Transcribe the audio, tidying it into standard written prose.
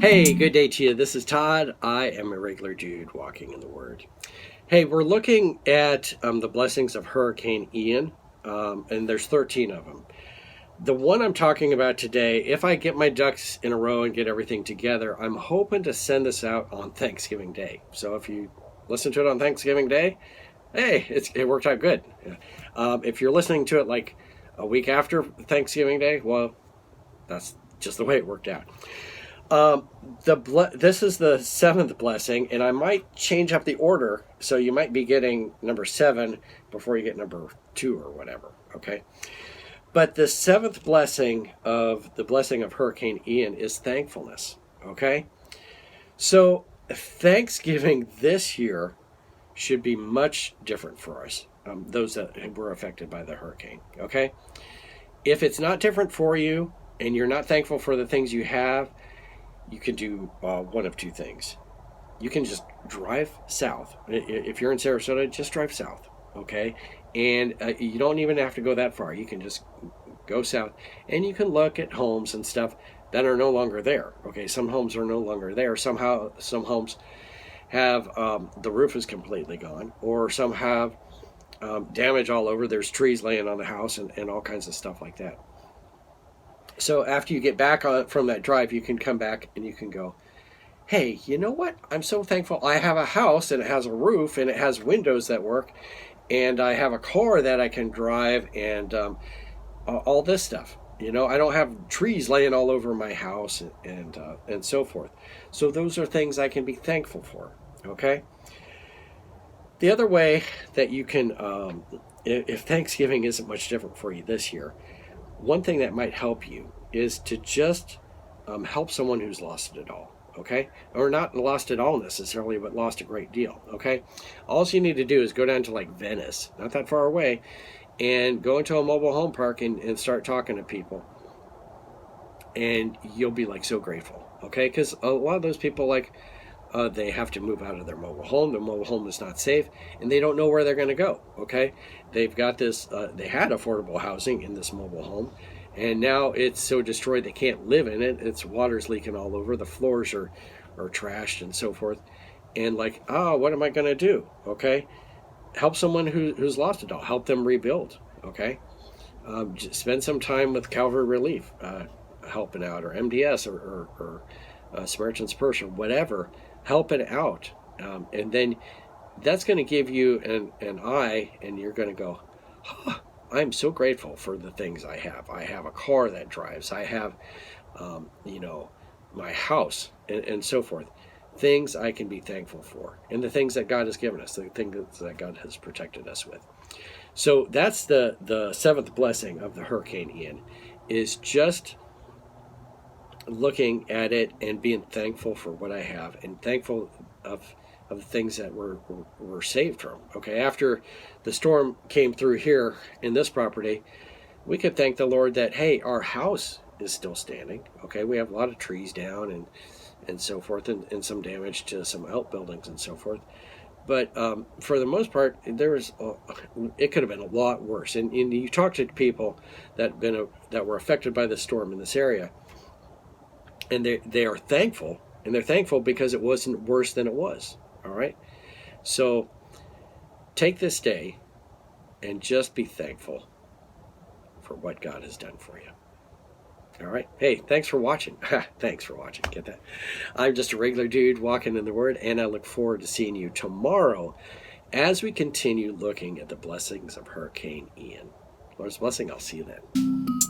Hey, good day to you. This is Todd. I am a regular dude walking in the Word. Hey, we're looking at the blessings of Hurricane Ian, and there's 13 of them. The one I'm talking about today, if I get my ducks in a row and get everything together, I'm hoping to send this out on Thanksgiving Day. So if you listen to it on Thanksgiving Day, hey, it worked out good. If you're listening to it like a week after Thanksgiving Day, well, that's just the way it worked out. This is the seventh blessing, and I might change up the order, so you might be getting number 7 before you get number 2 or whatever, okay? But the seventh blessing of the blessing of Hurricane Ian is thankfulness, okay? So Thanksgiving this year should be much different for us, those that were affected by the hurricane, okay? If it's not different for you, and you're not thankful for the things you have, you can do one of two things. You can just drive south. If you're in Sarasota, just drive south, okay? And you don't even have to go that far. You can just go south, and you can look at homes and stuff that are no longer there, okay? Some homes are no longer there. Some homes have the roof is completely gone, or some have damage all over. There's trees laying on the house and all kinds of stuff like that. So after you get back from that drive, you can come back and you can go, hey, you know what? I'm so thankful. I have a house and it has a roof and it has windows that work, and I have a car that I can drive, and all this stuff. You know, I don't have trees laying all over my house and so forth. So those are things I can be thankful for. Okay. The other way that you can, if Thanksgiving isn't much different for you this year, one thing that might help you is to just help someone who's lost it all, okay? Or not lost it all necessarily, but lost a great deal, okay? All you need to do is go down to like Venice, not that far away, and go into a mobile home park and start talking to people. And you'll be like so grateful, okay? Because a lot of those people, like, they have to move out of their mobile home. Their mobile home is not safe, and they don't know where they're going to go, okay? They've got this, they had affordable housing in this mobile home, and now it's so destroyed they can't live in it. It's water's leaking all over. The floors are trashed and so forth. And like, what am I going to do, okay? Help someone who's lost it all. Help them rebuild, okay? Spend some time with Calvary Relief, helping out, or MDS, or Samaritan's Purse, or whatever. Help it out, and then that's going to give you an eye, and you're going to go, I'm so grateful for the things I have. I have a car that drives. I have, my house, and so forth. Things I can be thankful for, and the things that God has given us, the things that God has protected us with. So that's the seventh blessing of the Hurricane Ian, is just looking at it and being thankful for what I have, and thankful of the things that we're saved from. Okay, after the storm came through here in this property, we could thank the Lord that, hey, our house is still standing. Okay, we have a lot of trees down and so forth, and some damage to some outbuildings and so forth. But for the most part, it could have been a lot worse. And you talk to people that were affected by the storm in this area, and they are thankful, and they're thankful because it wasn't worse than it was. All right? So take this day and just be thankful for what God has done for you. All right? Hey, thanks for watching. Thanks for watching. Get that? I'm just a regular dude walking in the Word, and I look forward to seeing you tomorrow as we continue looking at the blessings of Hurricane Ian. Lord's blessing. I'll see you then.